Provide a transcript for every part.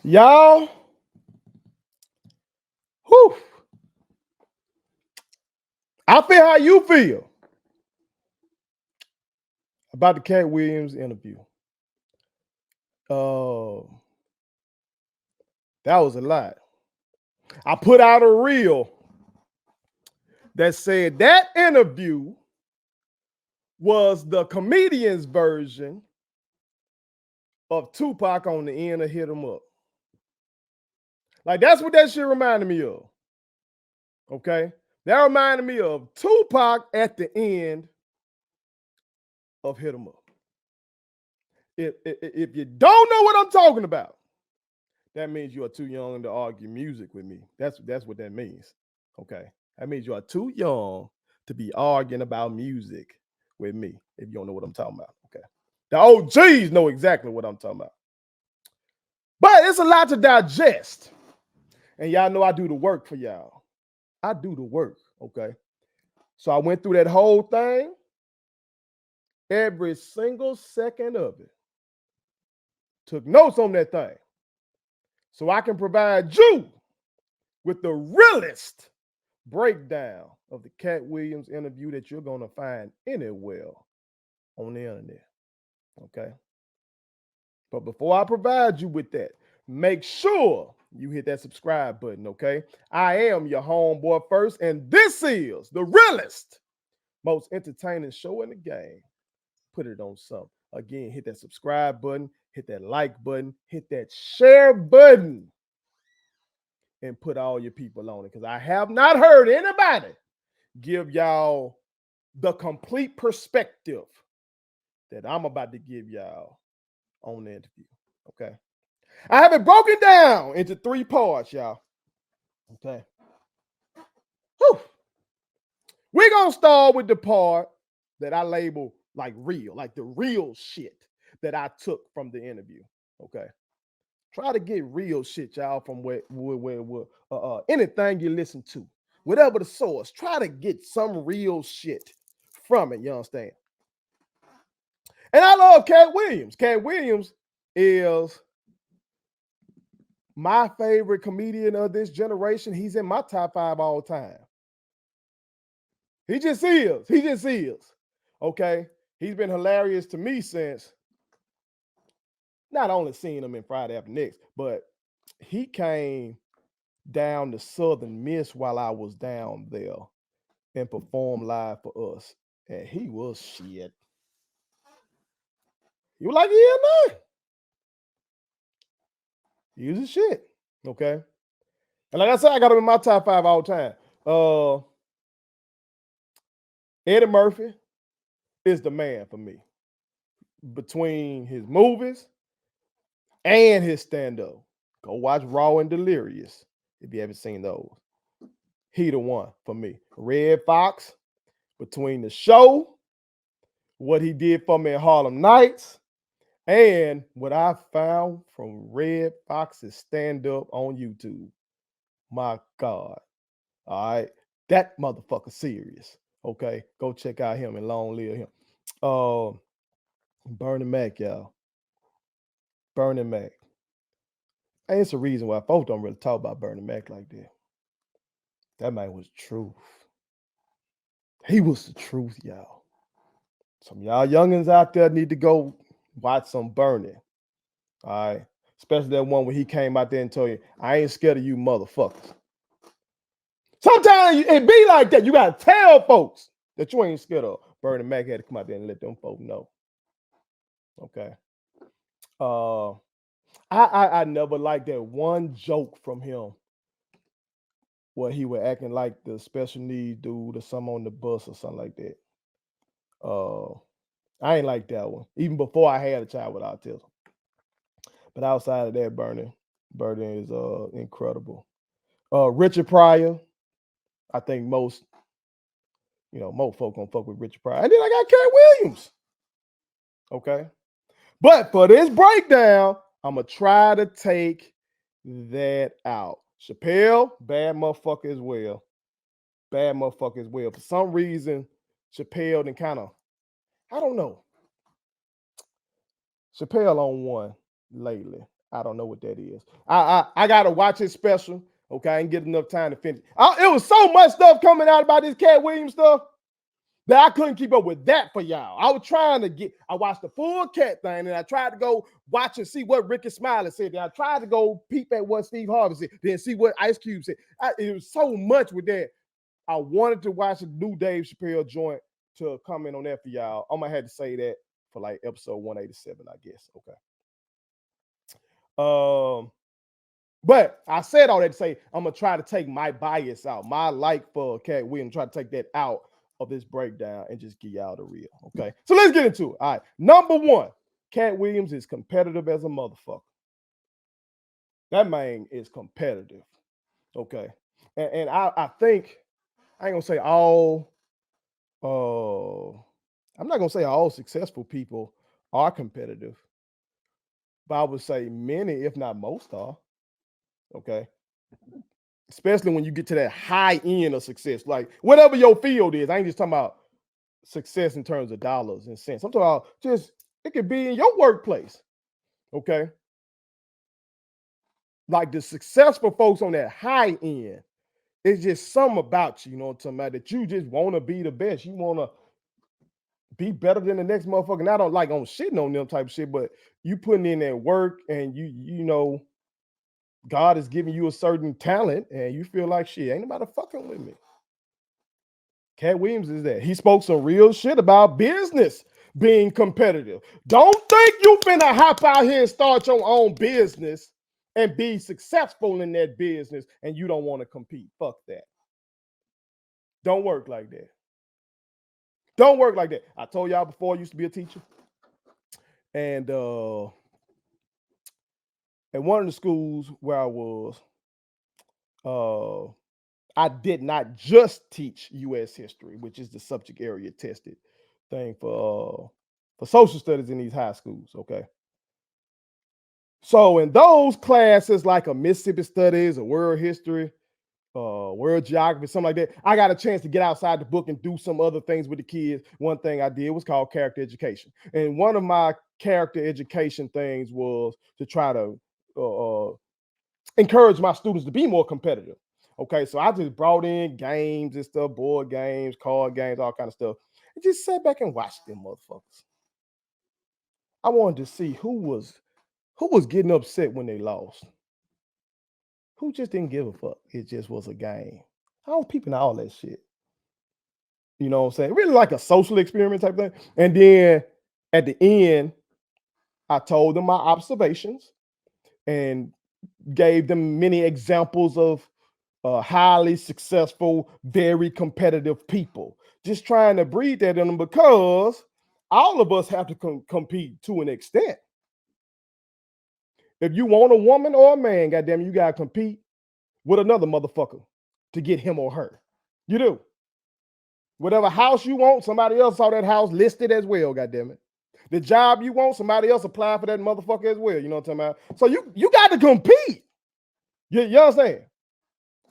Y'all, whew, I feel how you feel about the Katt Williams interview. Uh, that was a lot. I put out a reel that said that interview was the comedian's version of Tupac on the end of Hit 'Em Up. Like, that's what that shit reminded me of. Okay? That reminded me of Tupac at the end of Hit 'Em Up. If you don't know what I'm talking about, that means you are too young to argue music with me. That's what that means. Okay. That means you are too young to be arguing about music with me if you don't know what I'm talking about. Okay. The OGs know exactly what I'm talking about. But it's a lot to digest. And y'all know I do the work for y'all. I do the work. Okay. So I went through that whole thing, every single second of it. Took notes on that thing. So I can provide you with the realest breakdown of the Katt Williams interview that you're going to find anywhere on the internet. Okay. But before I provide you with that, make sure you hit that subscribe button. Okay. I am your homeboy first, and this is the realest, most entertaining show in the game. Put it on something. Again, hit that subscribe button, hit that like button, hit that share button, and put all your people on it. Because I have not heard anybody give y'all the complete perspective that I'm about to give y'all on the interview. Okay. I have it broken down into 3 parts, y'all. Okay. Whew. We're going to start with the part that I label like real, like the real shit that I took from the interview. Okay. Try to get real shit, y'all, from where anything you listen to, whatever the source, try to get some real shit from it. You understand? And I love Katt Williams. Katt Williams is my favorite comedian of this generation. He's in my top 5 all time. He just is. He just is. Okay. He's been hilarious to me since not only seeing him in Friday After Next, but he came down to Southern Miss while I was down there and performed live for us. And he was shit. You like, yeah, man. He was a shit. Okay. And like I said, I got him in my top 5 all time. Eddie Murphy is the man for me. Between his movies and his stand-up. Go watch Raw and Delirious if you haven't seen those. He the one for me. Red Fox, between the show, what he did for me in Harlem Nights, and what I found from Red Fox's stand-up on YouTube. My God. All right. That motherfucker serious. Okay. Go check out him and long live him. Bernie Mac, y'all. Bernie Mac. And it's a reason why folks don't really talk about Bernie Mac like that. That man was truth. He was the truth, y'all. Some y'all youngins out there need to go watch some Bernie. All right. Especially that one where he came out there and told you, I ain't scared of you motherfuckers. Sometimes it be like that. You got to tell folks that you ain't scared of. Bernie Mac had to come out there and let them folks know. Okay. I never liked that one joke from him where he was acting like the special needs dude or something on the bus or something like that. I ain't like that one, even before I had a child with autism. But outside of that, Bernie is incredible. Richard Pryor, I think most folk gonna fuck with Richard Pryor. And then I got Katt Williams. Okay. But for this breakdown, I'm gonna try to take that out. Chappelle, bad motherfucker as well. Bad motherfucker as well. For some reason, Chappelle then kind of, I don't know. Chappelle on one lately. I don't know what that is. I gotta watch his special. Okay, I ain't get enough time to finish. It was so much stuff coming out about this Katt Williams stuff that I couldn't keep up with that for y'all. I was trying to I watched the full Katt thing, and I tried to go watch and see what Ricky Smiley said. Then I tried to go peep at what Steve Harvey said, then see what Ice Cube said. It was so much with that. I wanted to watch the new Dave Chappelle joint to comment on that for y'all. I'm gonna have to say that for like episode 187, I guess. Okay. But I said all that to say I'm gonna try to take my bias out, my like for Katt Williams, try to take that out of this breakdown and just give y'all the real. Okay, so let's get into it. All right, number one, Katt Williams is competitive as a motherfucker. That man is competitive. Okay, and I think I ain't gonna say all. I'm not gonna say all successful people are competitive, but I would say many, if not most, are. Okay. Especially when you get to that high end of success, like whatever your field is. I ain't just talking about success in terms of dollars and cents. I'm talking about just it could be in your workplace. Okay. Like the successful folks on that high end, it's just something about you, you know what I'm talking about, that you just want to be the best. You want to be better than the next motherfucker. And I don't like on shitting on them type of shit, but you putting in that work and you know God is giving you a certain talent and you feel like shit, ain't nobody fucking with me. Katt Williams is that. He spoke some real shit about business being competitive. Don't think you finna hop out here and start your own business and be successful in that business and you don't want to compete. Fuck that. Don't work like that. Don't work like that. I told y'all before I used to be a teacher. And at one of the schools where I was, I did not just teach U.S. history, which is the subject area tested thing for social studies in these high schools. Okay. So in those classes, like a Mississippi studies, a world history, world geography, something like that, I got a chance to get outside the book and do some other things with the kids. One thing I did was called character education. And one of my character education things was to try to encourage my students to be more competitive. Okay, so I just brought in games and stuff, board games, card games, all kind of stuff, and just sat back and watched them motherfuckers. I wanted to see who was getting upset when they lost. Who just didn't give a fuck? It just was a game. I was peeping all that shit. You know what I'm saying? Really like a social experiment type thing. And then at the end, I told them my observations and gave them many examples of highly successful, very competitive people. Just trying to breed that in them because all of us have to compete to an extent. If you want a woman or a man, goddamn, you gotta compete with another motherfucker to get him or her. You do. Whatever house you want, somebody else saw that house listed as well, goddamn it. The job you want, somebody else applied for that motherfucker as well. You know what I'm talking about? So you got to compete. You understand?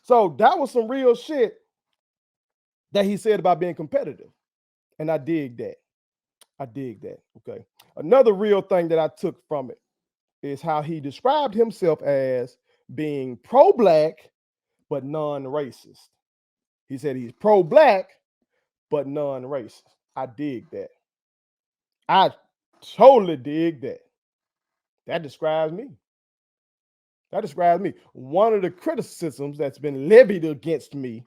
So that was some real shit that he said about being competitive. And I dig that. I dig that. Okay. Another real thing that I took from it is how he described himself as being pro-black, but non-racist. He said he's pro-black, but non-racist. I dig that. I totally dig that. That describes me. That describes me. One of the criticisms that's been levied against me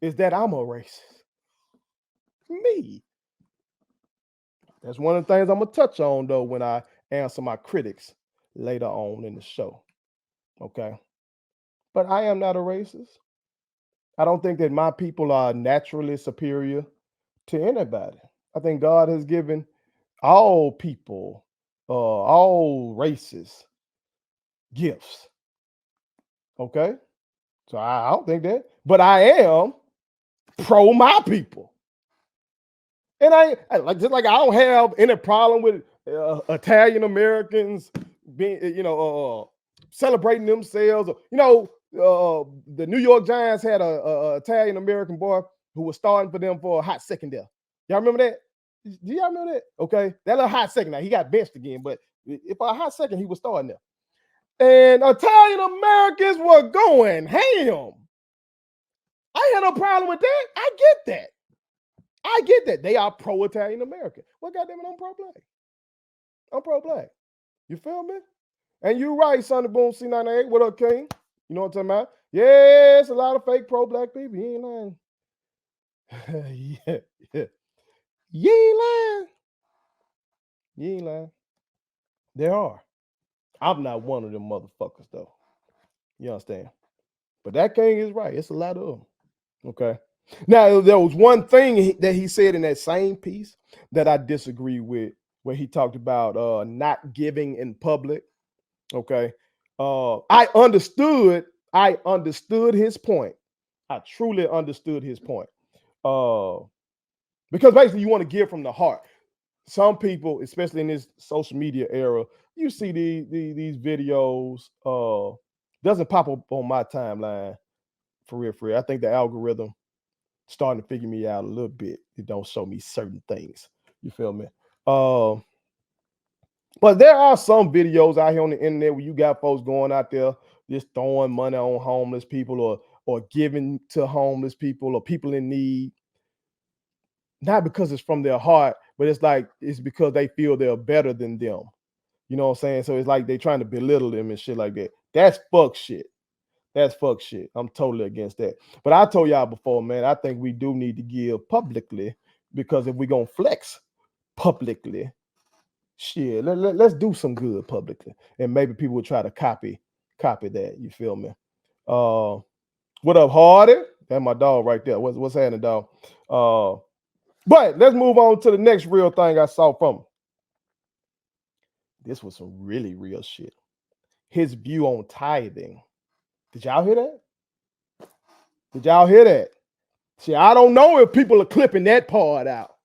is that I'm a racist. Me. That's one of the things I'm going to touch on, though, when I answer my critics later on in the show. Okay. But I am not a racist. I don't think that my people are naturally superior to anybody. I think God has given all people, all races, gifts. Okay. So I don't think that, but I am pro my people. And I like just like I don't have any problem with Italian Americans being, celebrating themselves. The New York Giants had a Italian American boy who was starting for them for a hot second there. Y'all remember that? Do y'all remember that? Okay, that little hot second. Now he got benched again, but if for a hot second he was starting there. And Italian Americans were going ham. I had no problem with that. I get that. I get that. They are pro-Italian American. Well, goddamn it, I'm pro-black. I'm pro-black. You feel me? And you're right, Sonny Boom C98. What up, King? You know what I'm talking about? Yes, a lot of fake pro-black people. You ain't lying. yeah. You ain't lying. You ain't lying. There are. I'm not one of them motherfuckers, though. You understand? But that King is right. It's a lot of them. Okay. Now, there was one thing that he said in that same piece that I disagree with, where he talked about not giving in public. Okay. I understood his point. I truly understood his point. Because basically you want to give from the heart. Some people, especially in this social media era, you see these videos, doesn't pop up on my timeline for real. I think the algorithm starting to figure me out a little bit. It don't show me certain things. You feel me? But there are some videos out here on the internet where you got folks going out there just throwing money on homeless people or giving to homeless people or people in need. Not because it's from their heart, but it's because they feel they're better than them. You know what I'm saying? So it's like they trying to belittle them and shit like that. That's fuck shit. That's fuck shit. I'm totally against that. But I told y'all before, man, I think we do need to give publicly, because if we're going to flex publicly, shit, let's do some good publicly. And maybe people will try to copy that. You feel me? What up, Hardy? That's my dog right there. What's happening, dog? But let's move on to the next real thing I saw from him. This was some really real shit. His view on tithing. Did y'all hear that? Did y'all hear that? See, I don't know if people are clipping that part out.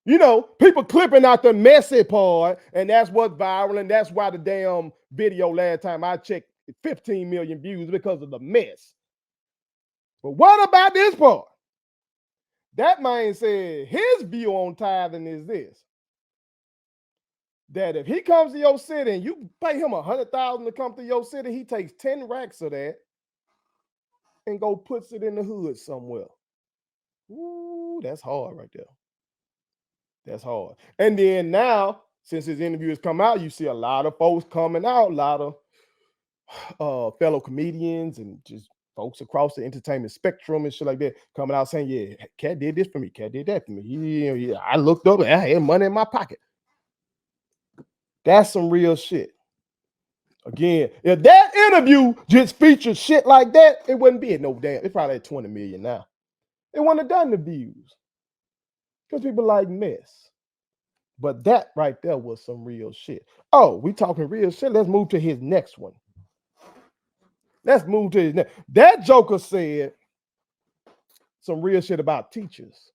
You know, people clipping out the messy part, and that's what's viral, and that's why the damn video last time I checked 15 million views, because of the mess. But what about this part? That man said his view on tithing is this: that if he comes to your city and you pay him $100,000 to come to your city, he takes 10 racks of that and go puts it in the hood somewhere. Ooh, that's hard right there. That's hard. And then now, since his interview has come out, you see a lot of folks coming out, a lot of fellow comedians and just folks across the entertainment spectrum and shit like that coming out saying, yeah, Katt did this for me, Katt did that for me. I looked up and I had money in my pocket. That's some real shit. Again, if that interview just featured shit like that, it wouldn't be at no damn. It's probably at 20 million now. It wouldn't have done the views because people like mess. But that right there was some real shit. Oh, we talking real shit. Let's move to his next one. Let's move to his next. That joker said some real shit about teachers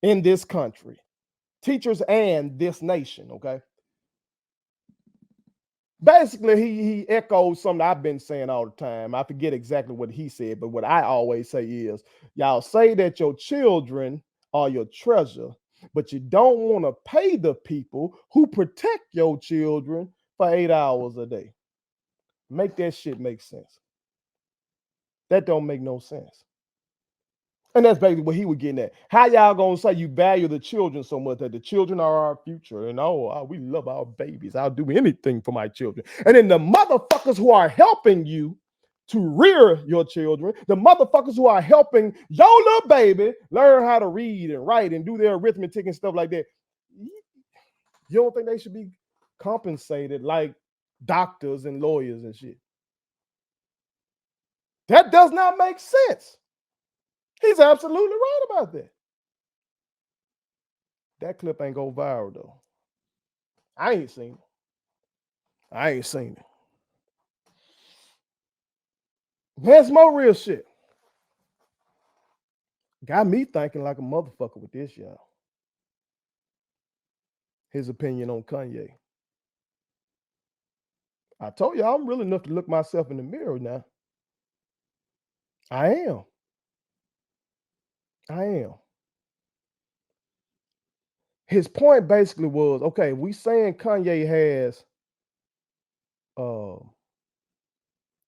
in this country, teachers and this nation. Okay. Basically, he echoes something I've been saying all the time. I forget exactly what he said, but what I always say is, y'all say that your children are your treasure, but you don't want to pay the people who protect your children for 8 hours a day. Make that shit make sense. That don't make no sense. And that's basically what he was getting at. How y'all gonna say you value the children so much, that the children are our future, and we love our babies. I'll do anything for my children. And then the motherfuckers who are helping you to rear your children, the motherfuckers who are helping your little baby learn how to read and write and do their arithmetic and stuff like that, you don't think they should be compensated like doctors and lawyers and shit? That does not make sense. He's absolutely right about that. That clip ain't go viral though. I ain't seen it. There's more real shit. Got me thinking like a motherfucker with this, y'all. His opinion on Kanye. I told y'all I'm real enough to look myself in the mirror now. I am. His point basically was, okay, we saying Kanye has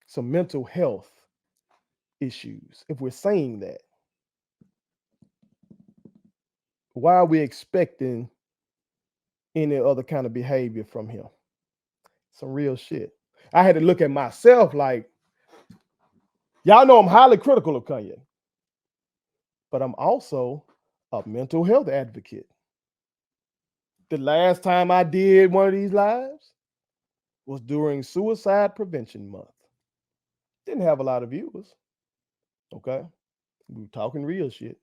some mental health issues. If we're saying that, why are we expecting any other kind of behavior from him? Some real shit. I had to look at myself like, y'all know I'm highly critical of Kanye, but I'm also a mental health advocate. The last time I did one of these lives was during Suicide Prevention Month. Didn't have a lot of viewers. Okay. We were talking real shit.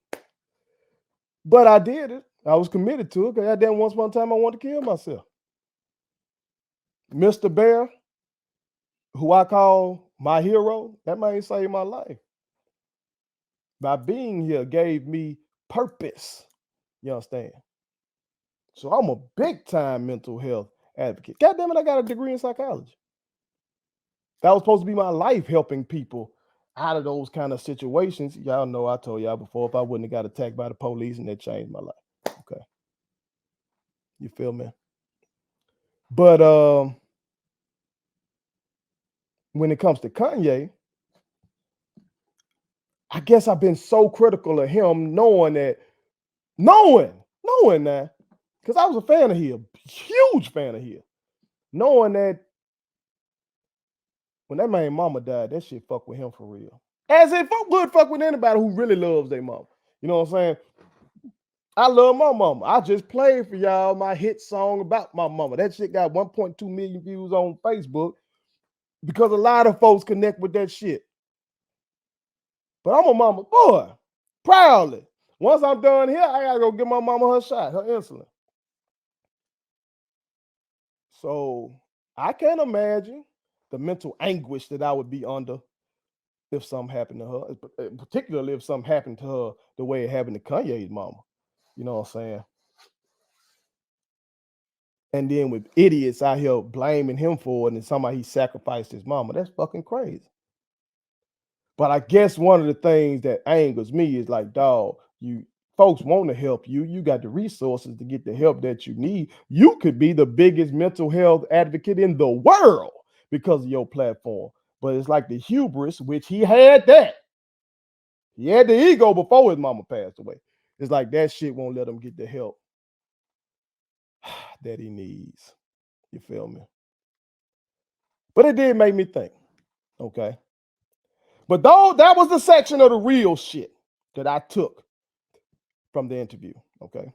But I did it. I was committed to it because I did once upon a time I wanted to kill myself. Mr. Bear, who I call my hero, that man saved my life. By being here gave me purpose. You understand? So I'm a big time mental health advocate. God damn it, I got a degree in psychology. That was supposed to be my life, helping people out of those kind of situations. Y'all know I told y'all before, if I wouldn't have got attacked by the police, and that changed my life. Okay. You feel me? But when it comes to Kanye, I guess I've been so critical of him, knowing that, knowing that, because I was a fan of his, huge fan of his, knowing that when that man mama died, that shit fuck with him for real. As if I would fuck with anybody who really loves their mama. You know what I'm saying? I love my mama. I just played for y'all my hit song about my mama. That shit got 1.2 million views on Facebook because a lot of folks connect with that shit. But I'm a mama boy, proudly. Once I'm done here, I gotta go give my mama her shot, her insulin. So I can't imagine the mental anguish that I would be under if something happened to her, particularly if something happened to her the way it happened to Kanye's mama. You know what I'm saying? And then with idiots out here blaming him for it and somebody he sacrificed his mama. That's fucking crazy. But I guess one of the things that angers me is like, dog, you folks want to help you. You got the resources to get the help that you need. You could be the biggest mental health advocate in the world because of your platform. But it's like the hubris, which he had that. He had the ego before his mama passed away. It's like that shit won't let him get the help that he needs. You feel me? But it did make me think. Okay. But though that was the section of the real shit that I took from the interview. Okay.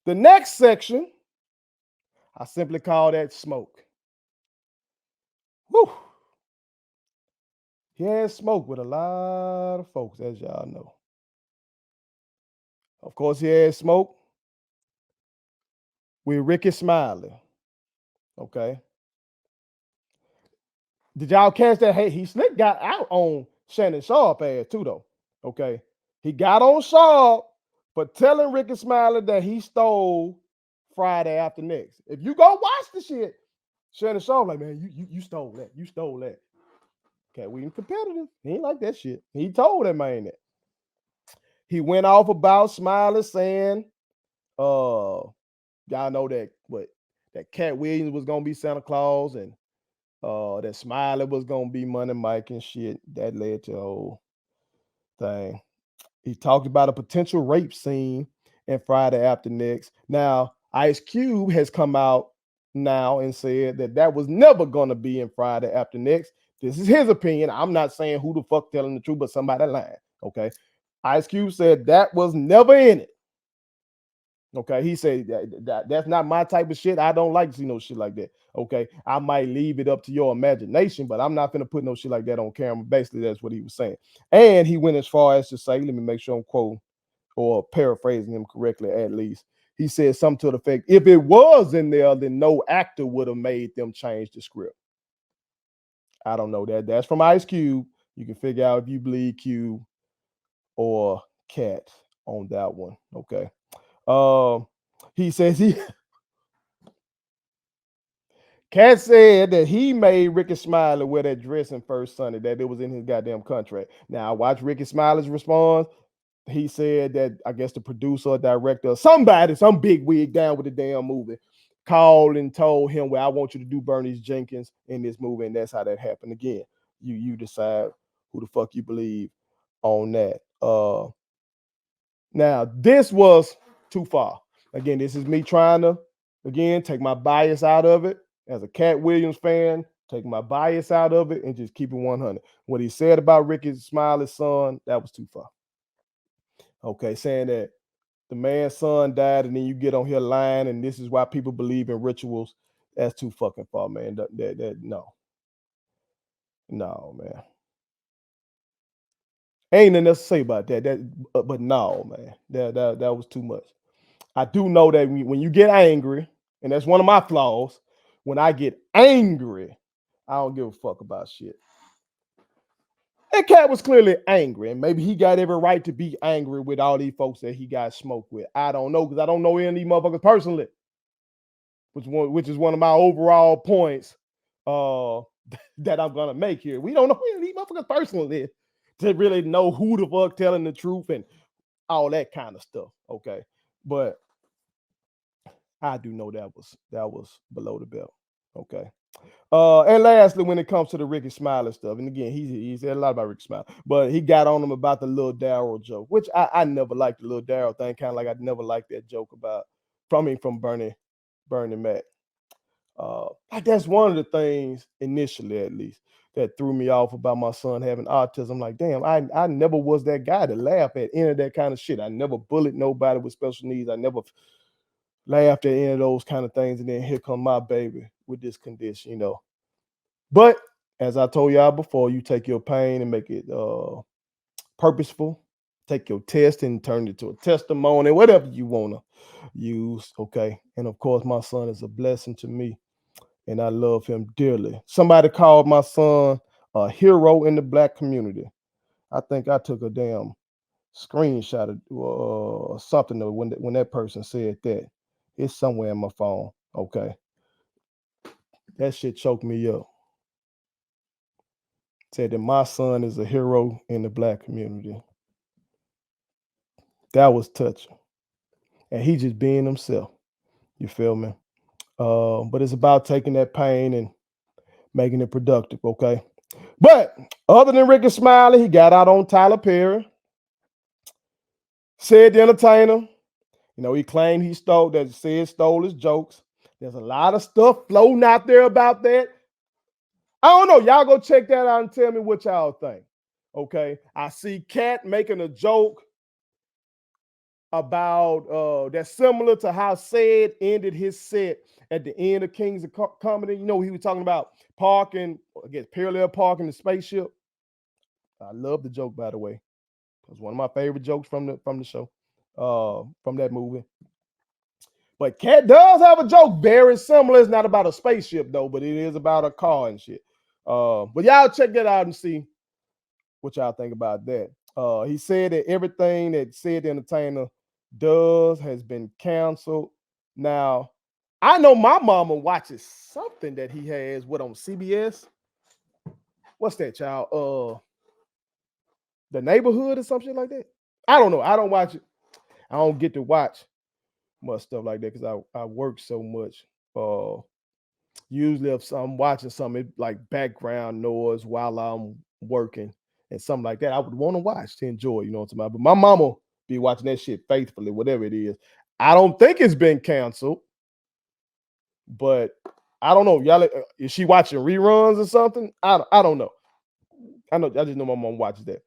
The next section, I simply call that smoke. Whew. He had smoke with a lot of folks, as y'all know. Of course, he had smoke with Ricky Smiley. Okay. Did y'all catch that? Hey, he slick got out on Shannon Sharpe ass too, though. Okay. He got on Sharpe for telling Ricky Smiley that he stole Friday After Next. If you go watch the shit, Shannon Sharpe like, man, you stole that. You stole that. Katt Williams competitive. He ain't like that shit. He told that man that. He went off about Smiley saying, y'all know that that Katt Williams was gonna be Santa Claus and that Smiley was gonna be Money Mike and shit. That led to the whole thing. He talked about a potential rape scene in Friday After Next. Now, Ice Cube has come out now and said that that was never gonna be in Friday After Next. This is his opinion. I'm not saying who the fuck telling the truth, but somebody lying. Okay. Ice Cube said that was never in it. Okay, he said that's not my type of shit. I don't like to see no shit like that. Okay, I might leave it up to your imagination, but I'm not gonna put no shit like that on camera. Basically, that's what he was saying. And he went as far as to say, let me make sure I'm quoting or paraphrasing him correctly at least. He said something to the effect, if it was in there, then no actor would have made them change the script. I don't know that. That's from Ice Cube. You can figure out if you believe Cube or Katt on that one. Okay. He says Katt said that he made Ricky Smiley wear that dress in First Sunday, that it was in his goddamn contract. Now I watched Ricky Smiley's response. He said that I guess the producer or director, somebody, some big wig down with the damn movie, called and told him, well, I want you to do Bernice Jenkins in this movie, and that's how that happened again. You decide who the fuck you believe on that. Now this was too far. Again, this is me trying to take my bias out of it as a Katt Williams fan. Take my bias out of it and just keep it 100. What he said about Ricky Smiley's son, that was too far. Okay, saying that the man's son died and then you get on here lying and this is why people believe in rituals. That's too fucking far, man. No, man. Ain't nothing else to say about that. But no, man. That was too much. I do know that when you get angry, and that's one of my flaws, when I get angry, I don't give a fuck about shit. And Katt was clearly angry, and maybe he got every right to be angry with all these folks that he got smoked with. I don't know, because I don't know any of these motherfuckers personally, which is one of my overall points that I'm gonna make here. We don't know any of these motherfuckers personally to really know who the fuck telling the truth and all that kind of stuff. Okay, but I do know that was below the belt. Okay. And lastly, when it comes to the Ricky Smiley stuff, and again, he said a lot about Ricky Smiley, but he got on him about the Lil Daryl joke, which I never liked the Lil Daryl thing, kind of like I never liked that joke from Bernie Mac. That's one of the things initially, at least, that threw me off about my son having autism. I'm like, damn, I never was that guy to laugh at any of that kind of shit. I never bullied nobody with special needs. I never laughed at any of those kind of things. And then here come my baby with this condition, you know. But as I told y'all before, you take your pain and make it purposeful. Take your test and turn it to a testimony, whatever you want to use. Okay. And of course, my son is a blessing to me, and I love him dearly. Somebody called my son a hero in the Black community. I think I took a damn screenshot of something when that person said that. It's somewhere in my phone. Okay. That shit choked me up. Said that my son is a hero in the Black community. That was touching. And he just being himself. You feel me? But it's about taking that pain and making it productive, okay? But other than Ricky Smiley, he got out on Tyler Perry. Said the Entertainer. You know, he claimed he stole his jokes. There's a lot of stuff floating out there about that. I don't know. Y'all go check that out and tell me what y'all think. Okay. I see Katt making a joke about that's similar to how Said ended his set at the end of Kings of Comedy. You know, he was talking about parallel parking the spaceship. I love the joke, by the way. It was one of my favorite jokes from the show, from that movie. But Katt does have a joke very similar. It's not about a spaceship though, but it is about a car and shit. But y'all check that out and see what y'all think about that. He said that everything that Said the Entertainer does has been canceled. Now, I know my mama watches something that he has on CBS. What's that, child? The Neighborhood or something like that. I don't know. I don't watch it. I don't get to watch much stuff like that because I work so much. Usually if I'm watching something like background noise while I'm working and something like that, I would want to watch to enjoy, you know what I'm talking about. But my mama be watching that shit faithfully, whatever it is. I don't think it's been canceled, but I don't know. Y'all, is she watching reruns or something? I don't know. I just know my mom watches that.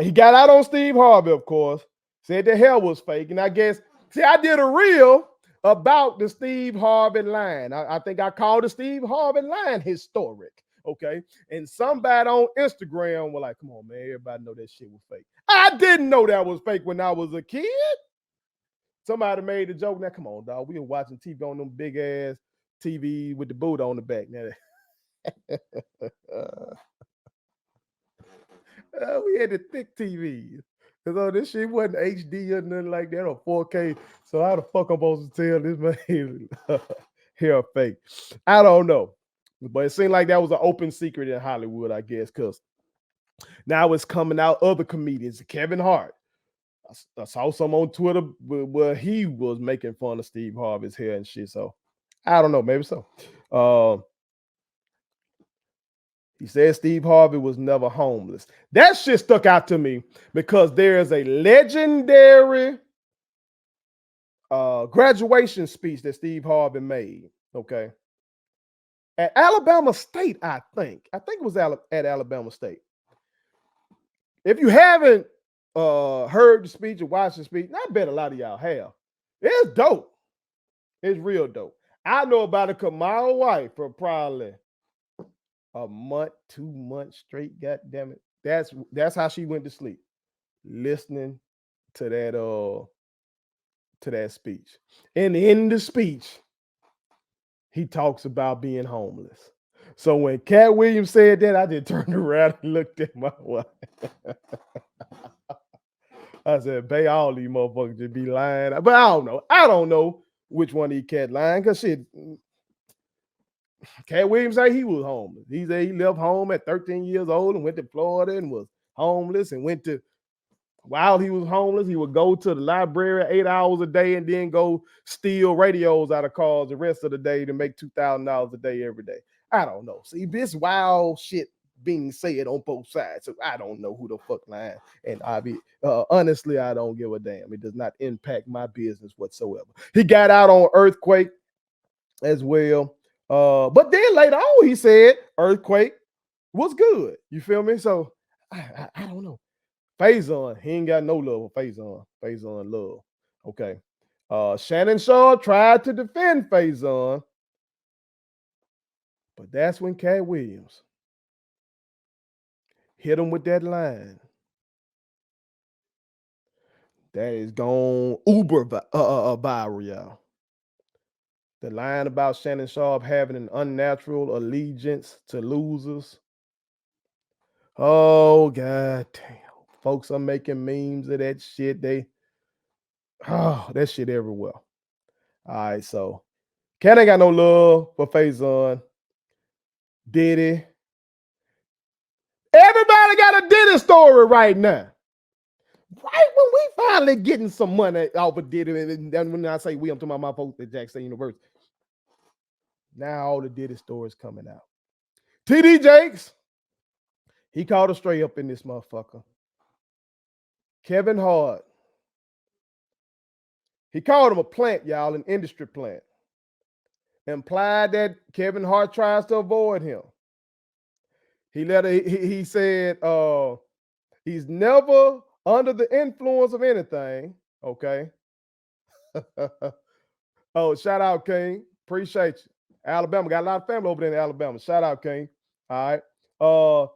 He got out on Steve Harvey, of course. Said the hell was fake, and I guess I did a reel about the Steve Harvey line. I think I called the Steve Harvey line historic. Okay. And somebody on Instagram was like, come on, man, everybody know that shit was fake. I didn't know that was fake when I was a kid. Somebody made the joke. Now, come on, dog. We were watching TV on them big ass TV with the boot on the back. Now, we had the thick TVs. Because this shit wasn't HD or nothing like that or 4K. So how the fuck I'm supposed to tell this man hair fake? I don't know. But it seemed like that was an open secret in Hollywood, I guess, because now it's coming out other comedians. Kevin Hart. I saw some on Twitter where he was making fun of Steve Harvey's hair and shit. So I don't know, maybe so. He said Steve Harvey was never homeless. That shit stuck out to me because there is a legendary graduation speech that Steve Harvey made. Okay. At Alabama State, I think. I think it was at Alabama State. If you haven't heard the speech or watched the speech, I bet a lot of y'all have. It's dope. It's real dope. I know about it because my wife for probably a month, 2 months straight. God damn it. That's how she went to sleep, listening to that speech. And in the speech, he talks about being homeless. So when Katt Williams said that, I just turned around and looked at my wife. I said, "Bae, all these motherfuckers just be lying." But I don't know. I don't know which one of these cat lying because shit. Katt Williams said he was homeless. He said he left home at 13 years old and went to Florida and was homeless and while he was homeless, he would go to the library 8 hours a day and then go steal radios out of cars the rest of the day to make $2,000 a day every day. I don't know. See, this wild shit being said on both sides. So I don't know who the fuck lying. And honestly, I don't give a damn. It does not impact my business whatsoever. He got out on Earthquake as well. But then later on, he said Earthquake was good. You feel me? So I don't know. Faison, he ain't got no love for Faison. Faison love. Okay. Shannon Sharpe tried to defend Faison, but that's when Katt Williams hit him with that line. That is gone uber viral, y'all. The line about Shannon Sharpe having an unnatural allegiance to losers. Oh, god damn. Folks are making memes of that shit. That shit everywhere. All right, so Cat ain't got no love for Faison. Diddy. Everybody got a Diddy story right now. Right when we finally getting some money off of Diddy, and then when I say we, I'm talking about my folks at Jackson University. Now all the Diddy stories coming out. TD Jakes, he called a straight up in this motherfucker. Kevin Hart, he called him a plant, y'all, an industry plant. Implied that Kevin Hart tries to avoid him. He said he's never under the influence of anything. Okay. Oh, shout out, King. Appreciate you. Alabama. Got a lot of family over there in Alabama. Shout out, King. All right.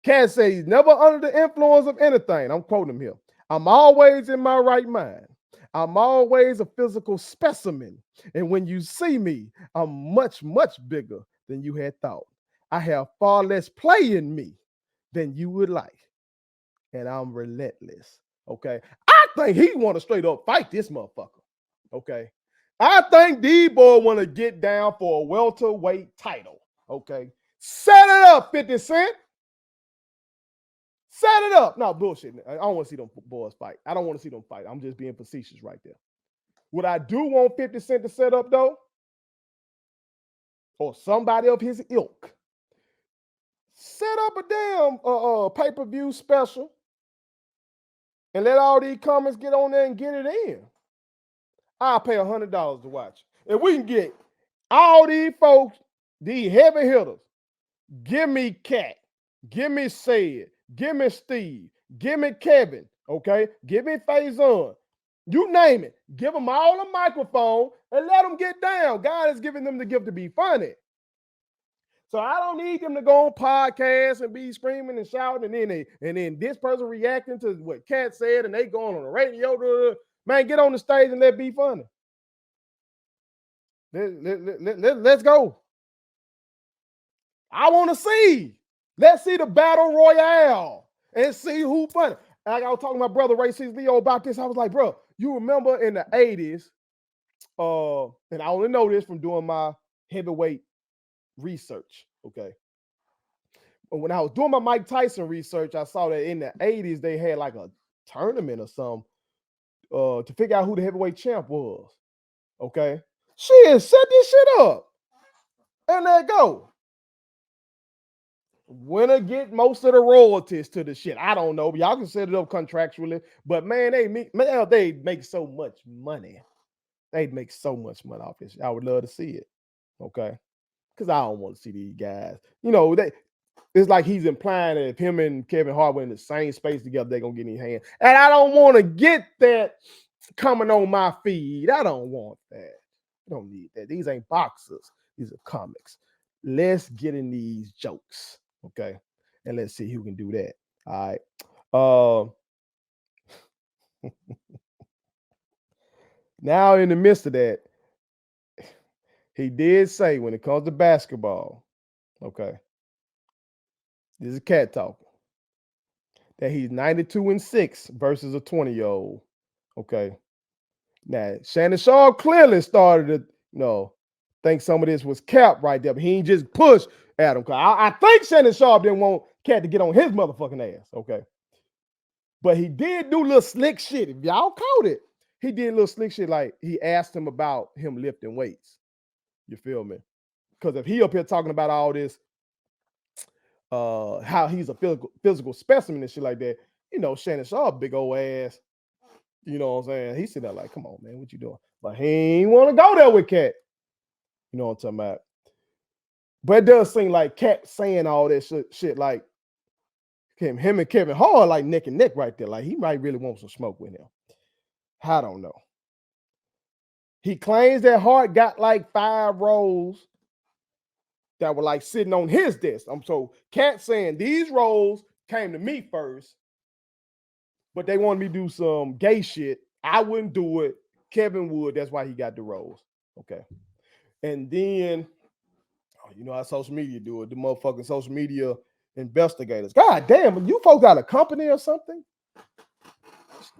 Cat says he's never under the influence of anything. I'm quoting him here. I'm always in my right mind. I'm always a physical specimen. And when you see me, I'm much, much bigger than you had thought. I have far less play in me than you would like. And I'm relentless. Okay. I think he want to straight up fight this motherfucker. Okay. I think D-Boy want to get down for a welterweight title. Okay. Set it up, 50 Cent. Set it up. No, bullshit. I don't want to see them boys fight. I don't want to see them fight. I'm just being facetious right there. What I do want 50 Cent to set up, though, or somebody of his ilk, set up a damn pay-per-view special and let all these comments get on there and get it in. I'll pay $100 to watch. If we can get all these folks, these heavy hitters, give me Cat, give me Sid, give me Steve, give me Kevin, okay? Give me Faison. You name it. Give them all a microphone and let them get down. God is giving them the gift to be funny. So I don't need them to go on podcasts and be screaming and shouting, and then this person reacting to what Cat said, and they going on the radio. Man, get on the stage and let be funny. Let's go. I want to see. Let's see the battle royale and see who funny. Like I was talking to my brother Ray 6 Leo about this. I was like, bro, you remember in the 80s, and I only know this from doing my heavyweight research, okay? When I was doing my Mike Tyson research, I saw that in the 80s, they had like a tournament or something to figure out who the heavyweight champ was, okay? Shit, set this shit up. And there go. Winner get most of the royalties to the shit. I don't know. Y'all can set it up contractually, but man, they make so much money. They'd make so much money off this. I would love to see it. Okay. Because I don't want to see these guys. It's like he's implying that if him and Kevin Hart were in the same space together, they're gonna get in his hand. And I don't want to get that coming on my feed. I don't want that. I don't need that. These ain't boxers. These are comics. Let's get in these jokes. Okay. And let's see who can do that. All right. Now in the midst of that, he did say when it comes to basketball, okay, this is Katt talking, that he's 92-6 versus a 20-year-old. Okay. Now, Shannon Sharpe clearly started to, think some of this was Cap right there, but he ain't just push at him. I think Shannon Sharpe didn't want Katt to get on his motherfucking ass. Okay. But he did do little slick shit. If y'all caught it, he did little slick shit like he asked him about him lifting weights. You feel me? Because if he up here talking about all this, how he's a physical specimen and shit like that, Shannon Sharpe, big old ass, you know what I'm saying? He sitting there like, come on, man, what you doing? But he ain't want to go there with Katt. You know what I'm talking about? But it does seem like Katt saying all that shit like him and Kevin Hart like neck and neck right there. Like he might really want some smoke with him. I don't know. He claims that Hart got like 5 roles that were like sitting on his desk. So Katt saying these roles came to me first, but they wanted me to do some gay shit. I wouldn't do it. Kevin would. That's why he got the roles. Okay. And then, how social media do it. The motherfucking social media investigators. God damn, you folks got a company or something?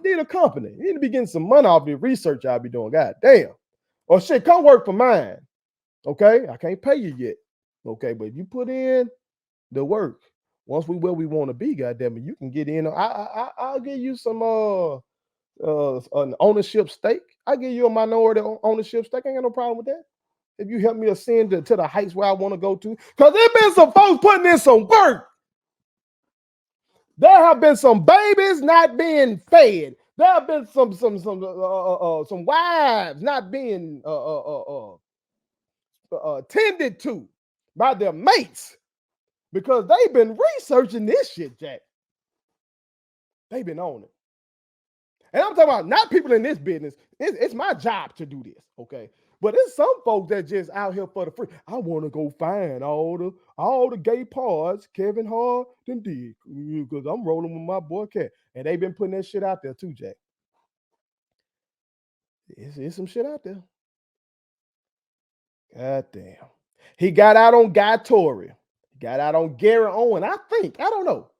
You need a company. You need to be getting some money off the research I'll be doing. God damn. Or shit, come work for mine. Okay? I can't pay you yet. Okay, but if you put in the work, once we where we want to be, goddamn it, you can get in. I'll give you some an ownership stake. I give you a minority ownership stake. I ain't got no problem with that. If you help me ascend to the heights where I want to go to, because there been some folks putting in some work. There have been some babies not being fed. There have been some wives not being tended to by their mates because they've been researching this shit, Jack. They've been on it. And I'm talking about not people in this business. It's my job to do this, okay? But it's some folks that just out here for the free. I want to go find all the gay parts Kevin Hart done did because I'm rolling with my boy Katt. And they've been putting that shit out there too, Jack. It's some shit out there. God damn. He got out on Guy Torrey. He got out on Gary Owen. I don't know.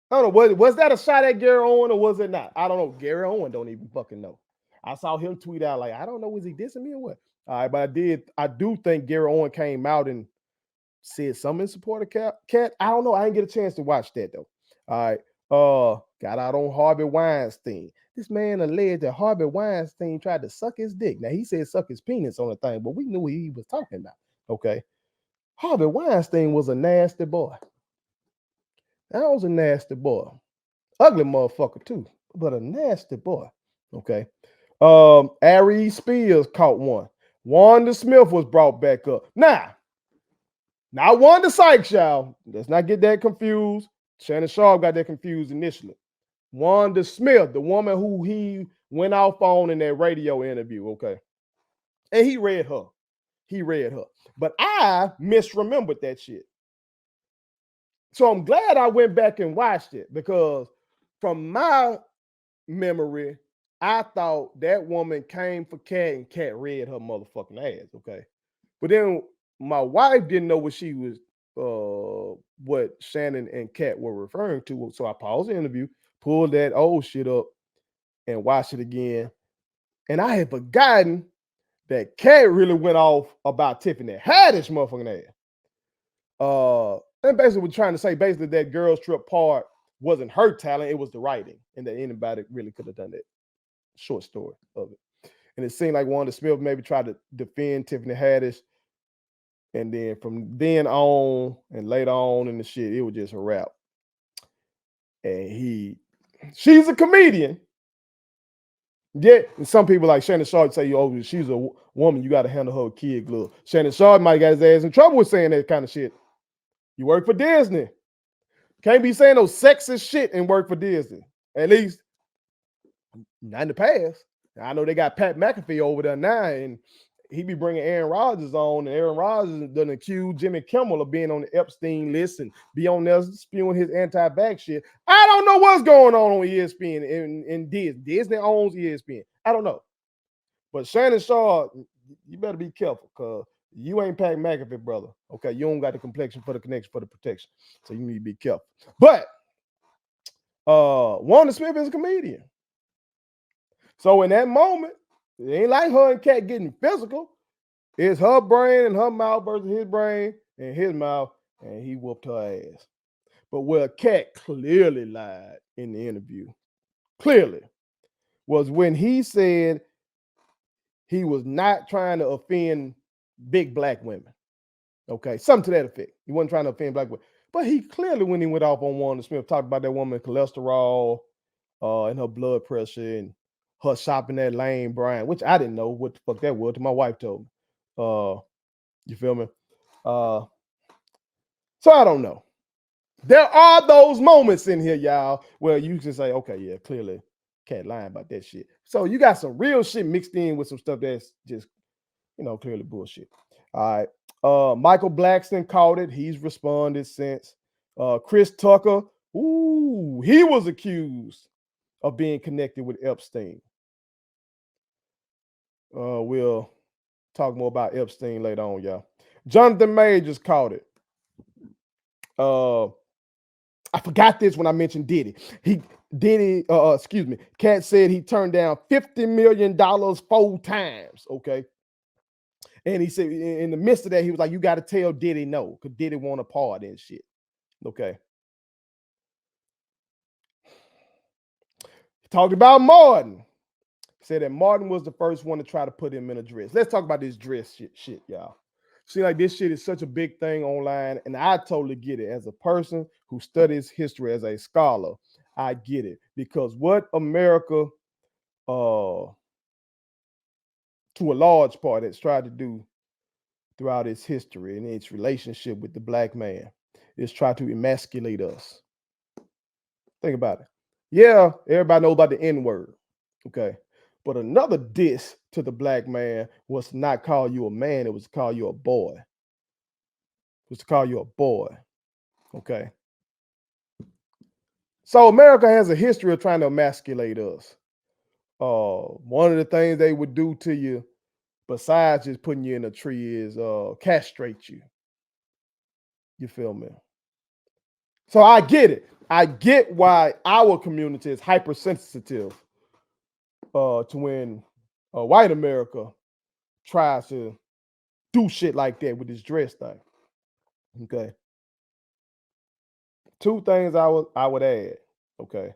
Was that a shot at Gary Owen or was it not? I don't know. Gary Owen don't even fucking know. I saw him tweet out like, I don't know, was he dissing me or what? All right, but I do think Gary Owen came out and said something in support of Katt. I don't know. I didn't get a chance to watch that though. All right. Got out on Harvey Weinstein. This man alleged that Harvey Weinstein tried to suck his dick. Now he said suck his penis on the thing, but we knew what he was talking about. Okay. Harvey Weinstein was a nasty boy. That was a nasty boy. Ugly motherfucker too, but a nasty boy. Okay. Ari Spears caught one. Wanda Smith was brought back up. Now, not Wanda Sykes, y'all. Let's not get that confused. Shannon Sharpe got that confused initially. Wanda Smith, the woman who he went off on in that radio interview, okay? And he read her. But I misremembered that shit. So I'm glad I went back and watched it because from my memory, I thought that woman came for Katt and Katt read her motherfucking ass, okay? But then my wife didn't know what Shannon and Katt were referring to. So I paused the interview, pulled that old shit up, and watched it again. And I had forgotten that Katt really went off about Tiffany Haddish motherfucking ass. And basically was trying to say that girls trip part wasn't her talent, it was the writing, and that anybody really could have done that. Short story of it. And it seemed like Wanda Smith maybe tried to defend Tiffany Haddish And then from then on and later on in the shit, it was just a wrap. And she's a comedian. Yeah, and some people like Shannon Sharpe say, "Oh, she's a woman. You got to handle her kid glove." Shannon Sharpe might got his ass in trouble with saying that kind of shit. You work for Disney, can't be saying no sexist shit and work for Disney. At least not in the past. I know they got Pat McAfee over there now, and he be bringing Aaron Rodgers on, and Aaron Rodgers done accused Jimmy Kimmel of being on the Epstein list and be on there spewing his anti-vax shit. I don't know what's going on ESPN and Disney. Disney owns ESPN. I don't know. But Shannon Sharpe, you better be careful because you ain't Pat McAfee, brother. Okay, you don't got the complexion for the connection for the protection. So you need to be careful. But Wanda Smith is a comedian. So in that moment, it ain't like her and Katt getting physical. It's her brain and her mouth versus his brain and his mouth, and he whooped her ass. But where Katt clearly lied in the interview, clearly, was when he said he was not trying to offend big black women. Okay, something to that effect. He wasn't trying to offend black women. But he clearly, when he went off on Wanda Smith, talked about that woman's cholesterol and her blood pressure and her shopping at Lane Bryant, which I didn't know what the fuck that was till my wife told me. You feel me? So I don't know. There are those moments in here, y'all, where you can say, okay, yeah, clearly Katt lying about that shit. So you got some real shit mixed in with some stuff that's just, clearly bullshit. All right. Michael Blackson caught it. He's responded since. Chris Tucker, he was accused of being connected with Epstein. We'll talk more about Epstein later on, y'all. Jonathan Majors caught it. I forgot this when I mentioned Diddy. Katt said he turned down $50 million 4 times. Okay. And he said in the midst of that, he was like, you got to tell Diddy no, because Diddy want a part and shit. Okay. He talked about Martin. Said that Martin was the first one to try to put him in a dress. Let's talk about this dress shit, y'all. See, like this shit is such a big thing online, and I totally get it. As a person who studies history as a scholar, I get it. Because what America, to a large part, has tried to do throughout its history and its relationship with the black man is try to emasculate us. Think about it. Yeah, everybody knows about the N-word. Okay. But another diss to the black man was to not call you a man, it was to call you a boy. It was to call you a boy. Okay. So America has a history of trying to emasculate us. One of the things they would do to you, besides just putting you in a tree, is castrate you. You feel me? So I get it. I get why our community is hypersensitive to when white America tries to do shit like that with this dress thing. Okay. 2 things I would add. Okay.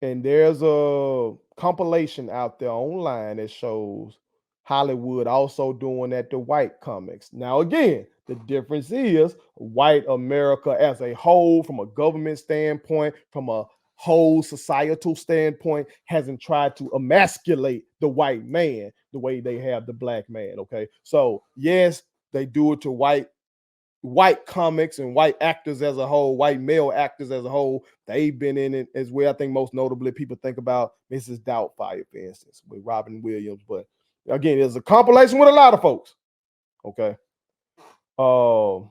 And there's a compilation out there online that shows Hollywood also doing that to white comics. Now, again, the difference is white America as a whole, from a government standpoint, from a whole societal standpoint, hasn't tried to emasculate the white man the way they have the black man. Okay. So, yes, they do it to white comics and white actors as a whole, white male actors as a whole. They've been in it as well. I think most notably people think about Mrs. Doubtfire, for instance, with Robin Williams. But again, there's a compilation with a lot of folks. Okay. But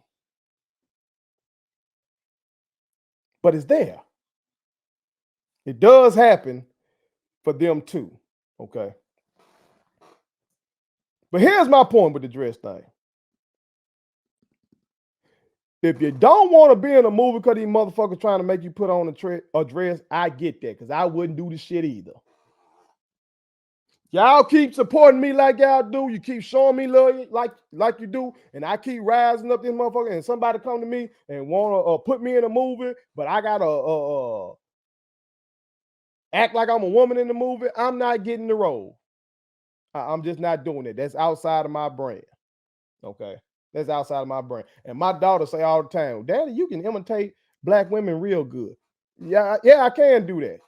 it's there. It does happen for them too. Okay. But here's my point with the dress thing. If you don't want to be in a movie because these motherfuckers trying to make you put on a dress, I get that, because I wouldn't do the shit either. Y'all keep supporting me like y'all do. You keep showing me love like you do, and I keep rising up this motherfucker. And somebody come to me and want to put me in a movie, but I gotta act like I'm a woman in the movie. I'm not getting the role. I'm just not doing it. That's outside of my brand. Okay. That's outside of my brain. And my daughter say all the time, Daddy, you can imitate black women real good. Yeah, yeah, I can do that.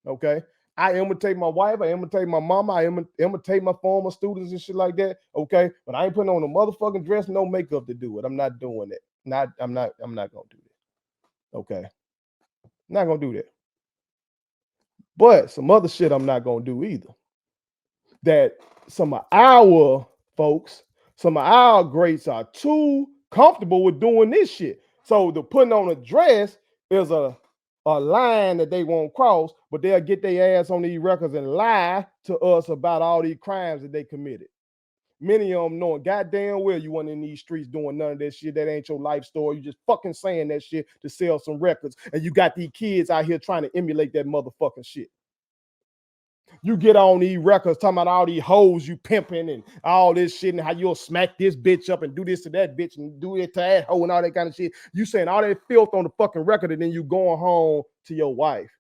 Okay. I imitate my wife, I imitate my mama, I imitate my former students and shit like that. Okay. But I ain't putting on a motherfucking dress, no makeup to do it. I'm not doing that. I'm not gonna do that. Okay. Not gonna do that. But some other shit I'm not gonna do either. That some of our folks, some of our greats are too comfortable with doing this shit. So the putting on a dress is a line that they won't cross, but they'll get their ass on these records and lie to us about all these crimes that they committed. Many of them knowing goddamn well you weren't in these streets doing none of that shit. That ain't your life story. You just fucking saying that shit to sell some records. And you got these kids out here trying to emulate that motherfucking shit. You get on these records talking about all these hoes you pimping and all this shit and how you'll smack this bitch up and do this to that bitch and do it to that hoe and all that kind of shit. You saying all that filth on the fucking record and then you going home to your wife.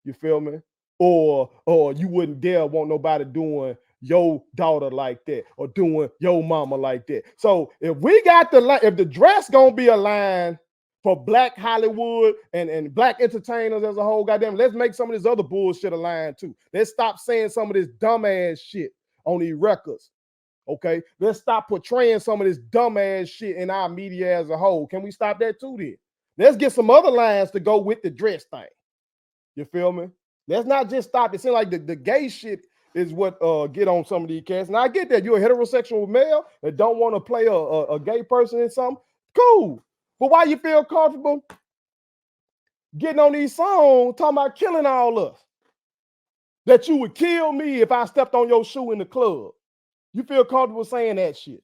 You feel me? Or you wouldn't dare want nobody doing your daughter like that or doing your mama like that. So if we got if the dress gonna be a line for black Hollywood and black entertainers as a whole, goddamn, let's make some of this other bullshit a line too. Let's stop saying some of this dumbass shit on these records. Okay, let's stop portraying some of this dumbass shit in our media as a whole. Can we stop that too then? Let's get some other lines to go with the dress thing. You feel me? Let's not just stop. It seems like the gay shit is what get on some of these cats. And I get that you're a heterosexual male that don't want to play a gay person in something. Cool. But why you feel comfortable getting on these songs talking about killing all us? That you would kill me if I stepped on your shoe in the club. You feel comfortable saying that shit.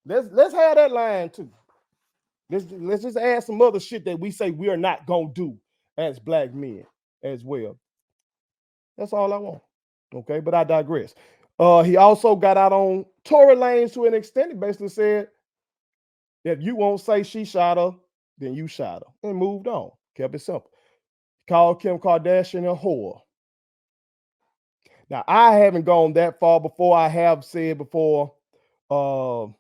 Let's have that line too. Let's just add some other shit that we say we are not gonna do as black men as well. That's all I want. Okay, but I digress. He also got out on Tory Lanez to an extent. He basically said, if you won't say she shot her, then you shot her. And moved on. Kept it simple. Called Kim Kardashian a whore. Now, I haven't gone that far before. I have said before that,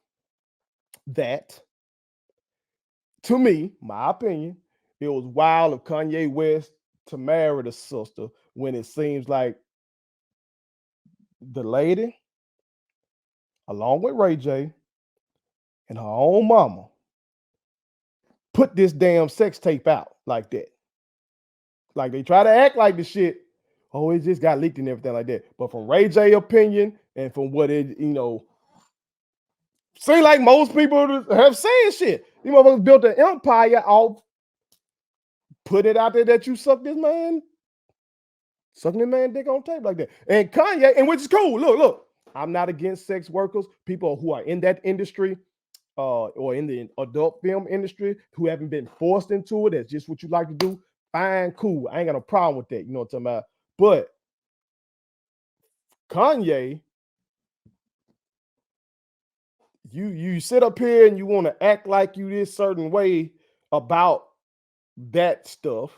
to me, my opinion, it was wild of Kanye West to marry the sister when it seems like the lady, along with Ray J and her own mama, put this damn sex tape out like that. Like they try to act like the shit, oh, it just got leaked and everything like that. But from Ray J opinion and from what it, seem like most people have said shit. You motherfuckers built an empire off, put it out there that you suck this man, sucking this man dick on tape like that. And Kanye, and which is cool. Look, I'm not against sex workers, people who are in that industry. Or in the adult film industry who haven't been forced into it. That's just what you like to do. Fine, cool. I ain't got no problem with that. You know what I'm talking about? But Kanye, you sit up here and you want to act like you this certain way about that stuff.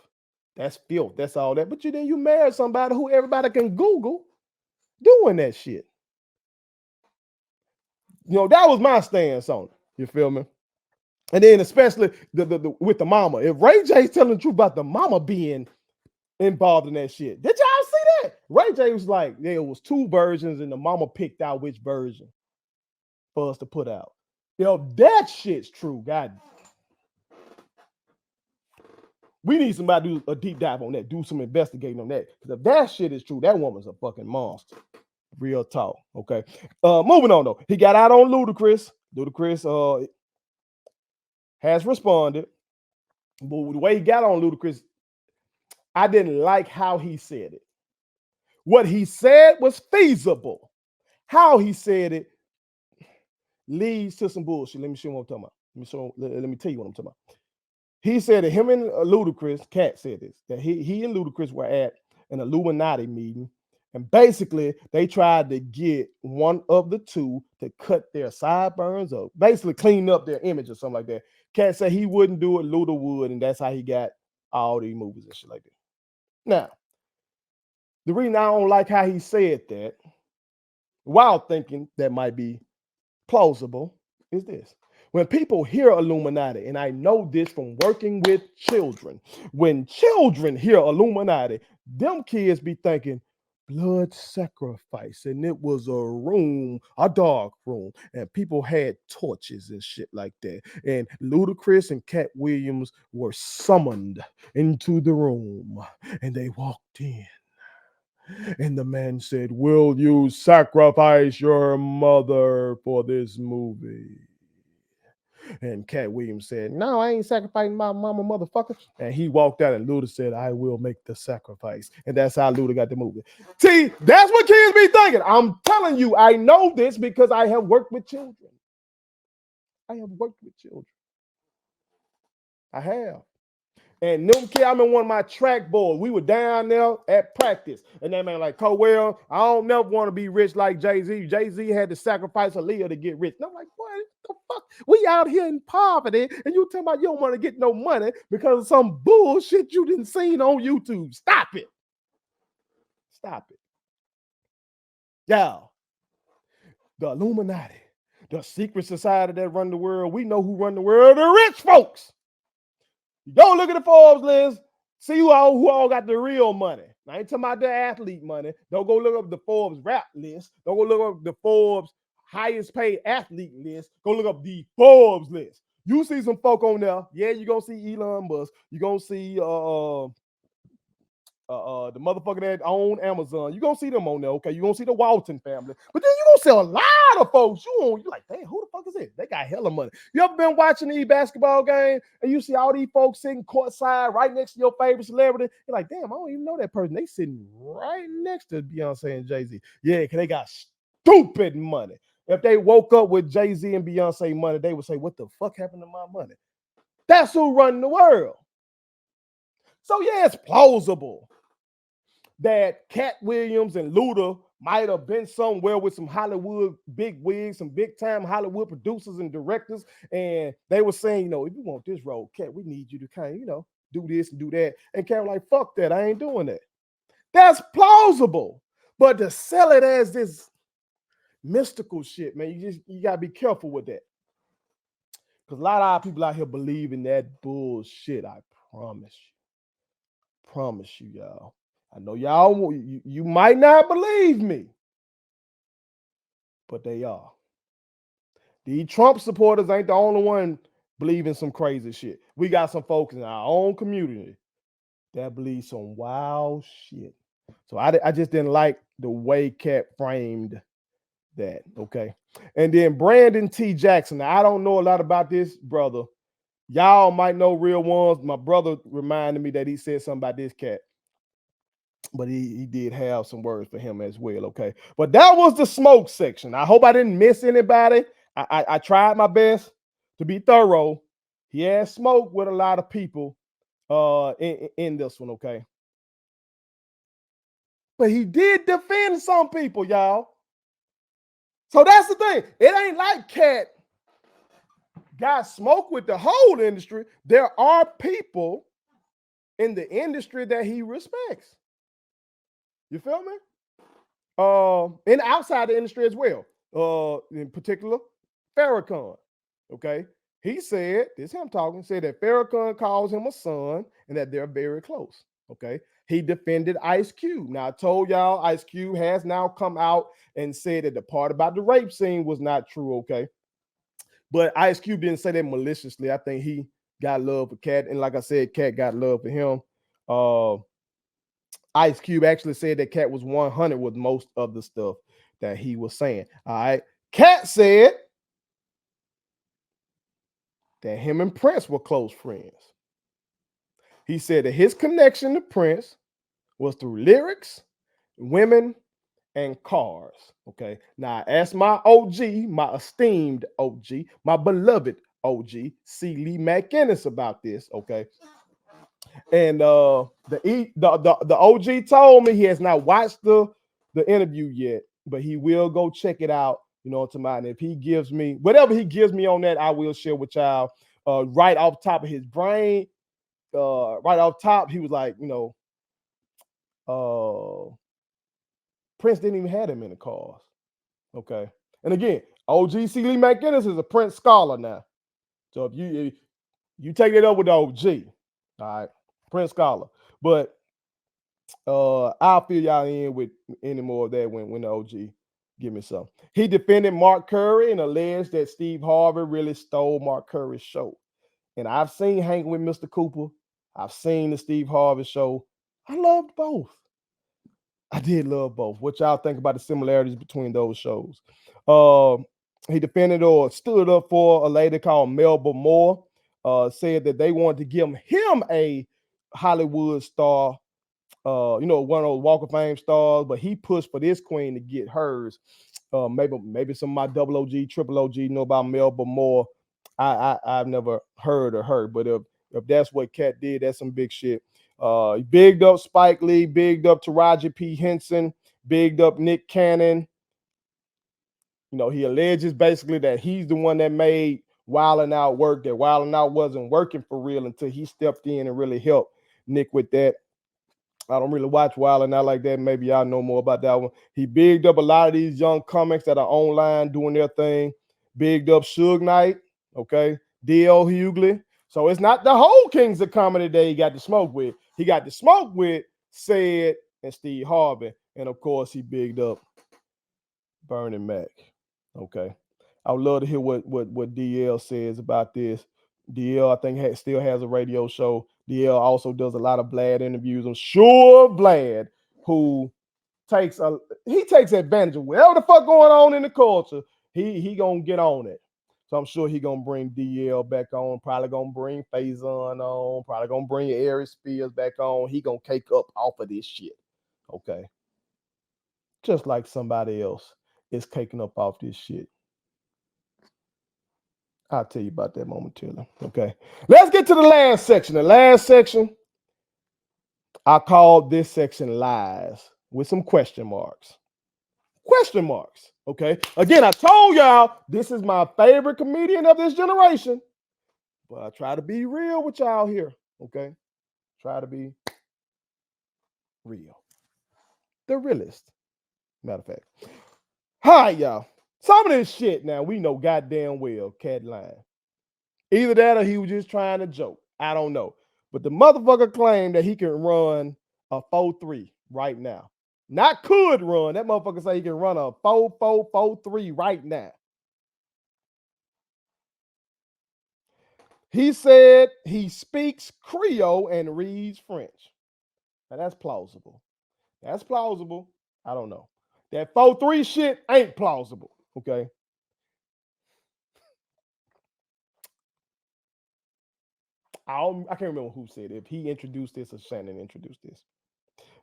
That's filth. That's all that. But then you married somebody who everybody can Google doing that shit. That was my stance on it. You feel me? And then especially the with the mama. If Ray J's telling the truth about the mama being involved in that shit, did y'all see that? Ray J was like, there was 2 versions and the mama picked out which version for us to put out. That shit's true. God, we need somebody to do a deep dive on that, do some investigating on that. Because if that shit is true, that woman's a fucking monster. Real talk. Okay. Moving on though. He got out on Ludacris. Ludacris has responded. But the way he got on Ludacris, I didn't like how he said it. What he said was feasible. How he said it leads to some bullshit. Let me show you what I'm talking about. Let me tell you what I'm talking about. He said that him and Ludacris, Katt said this, that he and Ludacris were at an Illuminati meeting, and basically they tried to get one of the two to cut their sideburns or basically clean up their image or something like that. Katt said he wouldn't do it, Luda would, and that's how he got all these movies and shit like that. Now, the reason I don't like how he said that, while thinking that might be plausible is this. When people hear Illuminati, and I know this from working with children, when children hear Illuminati, them kids be thinking blood sacrifice, and it was a room, a dark room, and people had torches and shit like that. And Ludacris and Katt Williams were summoned into the room, and they walked in. And the man said, "Will you sacrifice your mother for this movie?" And Katt Williams said, "No, I ain't sacrificing my mama, motherfucker." And he walked out, and Luda said, "I will make the sacrifice." And that's how Luda got the movie. See, that's what kids be thinking. I'm telling you, I know this because I have worked with children. I have worked with children. I have. And them kid, I'm in one of my track boys. We were down there at practice. And that man like, "Well, I don't never want to be rich like Jay-Z. Jay-Z had to sacrifice Aaliyah to get rich." And I'm like, "What the fuck? We out here in poverty, and you talking about you don't want to get no money because of some bullshit you didn't seen on YouTube. Stop it. Stop it." Y'all, the Illuminati, the secret society that run the world, we know who run the world, the rich folks. Go look at the Forbes list. See who all got the real money. I ain't talking about the athlete money. Don't go look up the Forbes rap list. Don't go look up the Forbes highest paid athlete list. Go look up the Forbes list. You see some folk on there. Yeah, you're going to see Elon Musk. You're going to see the motherfucker that own Amazon. You're going to see them on there, okay? You're going to see the Walton family. But then you're going to see a lot of folks. You're like, "Damn, who the fuck is it?" They got hella money. You ever been watching these basketball games and you see all these folks sitting courtside right next to your favorite celebrity? You're like, "Damn, I don't even know that person." They sitting right next to Beyonce and Jay-Z. Yeah, because they got stupid money. If they woke up with Jay-Z and Beyonce money, they would say, "What the fuck happened to my money?" That's who running the world. So yeah, it's plausible that Katt Williams and Luda might have been somewhere with some Hollywood big wigs, some big time Hollywood producers and directors, and they were saying, "If you want this role, Katt, we need you to kind of, do this and do that." And Katt was like, "Fuck that, I ain't doing that." That's plausible, but to sell it as this mystical shit, man, you gotta be careful with that, because a lot of our people out here believe in that bullshit. I promise you, y'all. I know y'all, you might not believe me, but they are. These Trump supporters ain't the only one believing some crazy shit. We got some folks in our own community that believe some wild shit. So I just didn't like the way Katt framed that, okay? And then Brandon T. Jackson. Now, I don't know a lot about this brother. Y'all might know real ones. My brother reminded me that he said something about this cat, but he did have some words for him as well, okay? But that was the smoke section. I hope I didn't miss anybody. I tried my best to be thorough. He had smoke with a lot of people in this one, okay? But he did defend some people, y'all. So that's the thing. It ain't like Katt got smoke with the whole industry. There are people in the industry that he respects. You feel me? And outside the industry as well. In particular, Farrakhan. Okay. He said, this him talking, said that Farrakhan calls him a son and that they're very close. Okay. He defended Ice Cube. Now, I told y'all Ice Cube has now come out and said that the part about the rape scene was not true. Okay. But Ice Cube didn't say that maliciously. I think he got love for Katt. And like I said, Katt got love for him. Ice Cube actually said that Katt was 100 with most of the stuff that he was saying. All right. Katt said that him and Prince were close friends. He said that his connection to Prince was through lyrics, women, and cars. Okay. Now, I asked my OG, my esteemed OG, my beloved OG, C. Lee McInnes about this. Okay. And the OG told me he has not watched the interview yet, but he will go check it out. You know what I'm talking about? And if he gives me whatever he gives me on that, I will share with y'all. Right off top of his brain, right off top, he was like, Prince didn't even have him in the cars. Okay. And again, OG C. Lee McInnes is a Prince scholar now. So if you take it up with the OG, all right, Prince scholar. But I'll fill y'all in with any more of that when the OG give me some. He defended Mark Curry and alleged that Steve Harvey really stole Mark Curry's show. And I've seen Hanging with Mr. Cooper. I've seen the Steve Harvey show. I loved both. I did love both. What y'all think about the similarities between those shows? He defended or stood up for a lady called Melba Moore. Said that they wanted to give him a Hollywood star, one of those Walk of Fame stars, but he pushed for this queen to get hers. Maybe some of my double OG, triple OG know about Melba Moore. I've never heard of her, but if that's what Katt did, that's some big shit. He bigged up Spike Lee, bigged up Taraji P. Henson, bigged up Nick Cannon. He alleges basically that he's the one that made Wild 'N Out work, that Wild 'N Out wasn't working for real until he stepped in and really helped Nick with that. I don't really watch Wild 'N Out like that. Maybe y'all know more about that one. He bigged up a lot of these young comics that are online doing their thing. Bigged up Suge Knight, okay? D.L. Hughley. So it's not the whole Kings of Comedy that he got to smoke with. He got to smoke with Sid and Steve Harvey. And of course, he bigged up Bernie Mac. Okay. I would love to hear what DL says about this. DL, I think, still has a radio show. DL also does a lot of Vlad interviews. I'm sure Vlad, who takes advantage of whatever the fuck going on in the culture, he gonna get on it. So I'm sure he gonna bring DL back on. Probably gonna bring Faison on. Probably gonna bring Ari Spears back on. He gonna cake up off of this shit. Okay. Just like somebody else is caking up off this shit. I'll tell you about that momentarily. Okay. Let's get to the last section. The last section, I called this section lies with some question marks. Question marks. Okay. Again, I told y'all this is my favorite comedian of this generation, but I try to be real with y'all here. Okay. Try to be real. The realest. Matter of fact. Hi, y'all. Some of this shit now we know goddamn well Katt lying. Either that or he was just trying to joke. I don't know. But the motherfucker claimed that he can run a 4-3 right now. Not could run. That motherfucker say he can run a 4-4-4-3 right now. He said he speaks Creole and reads French. Now that's plausible. That's plausible. I don't know. That 4-3 shit ain't plausible. Okay. I can't remember who said it. If he introduced this or Shannon introduced this.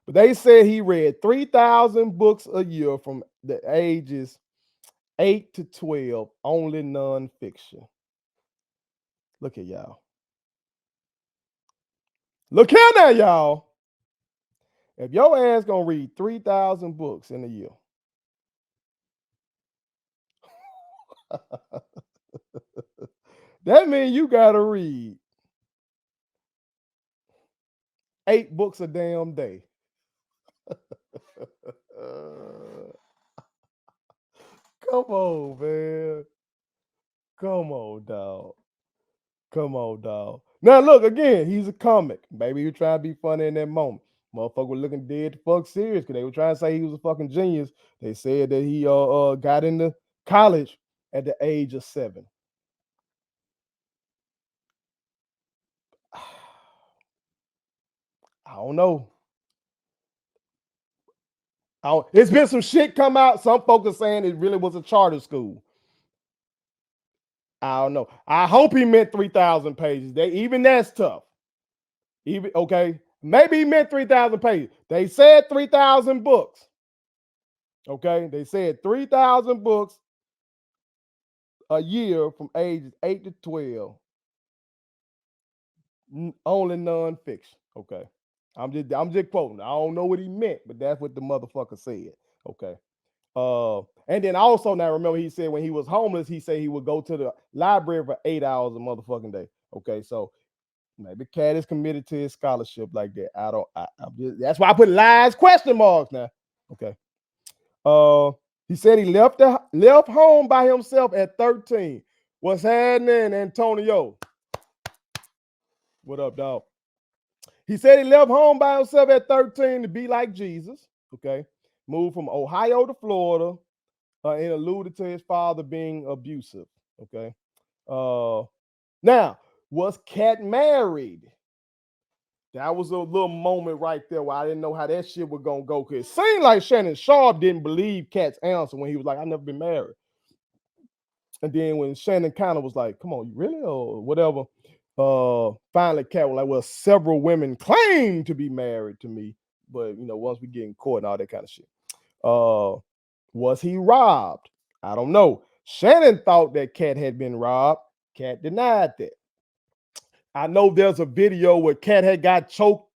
But they said he read 3,000 books a year from the ages 8 to 12, only nonfiction. Look at y'all. Look here now, y'all. If your ass gonna read 3,000 books in a year, that means you gotta read 8 books a damn day. Come on, man. Come on, dog. Come on, dog. Now, look, again, he's a comic. Maybe he trying to be funny in that moment. Motherfucker was looking dead the fuck serious because they were trying to say he was a fucking genius. They said that he got into college at the age of 7. I don't know. It's been some shit come out. Some folks are saying it really was a charter school. I don't know. I hope he meant 3,000 pages. Even that's tough. Okay, maybe he meant 3,000 pages. They said 3,000 books. Okay, they said 3,000 books a year from ages 8 to 12. Only nonfiction. Okay, I'm just quoting. I don't know what he meant, but that's what the motherfucker said. Okay. And then also now remember he said when he was homeless, he said he would go to the library for 8 hours a motherfucking day. Okay, so maybe Katt is committed to his scholarship like that. That's why I put lies question marks now. Okay. He said he left home by himself at 13. What's happening, Antonio? What up, dog? He said he left home by himself at 13 to be like Jesus. Okay. Moved from Ohio to Florida and alluded to his father being abusive. Okay. Now, was Katt married? That was a little moment right there where I didn't know how that shit was gonna go. Cause it seemed like Shannon Sharpe didn't believe Katt's answer when he was like, "I never been married." And then when Shannon kind of was like, "Come on, you really?" or whatever. Finally Katt was like, "Well, several women claim to be married to me, but once we get in court and all that kind of shit." Was he robbed? I don't know. Shannon thought that Katt had been robbed. Katt denied that. I know there's a video where Katt had got choked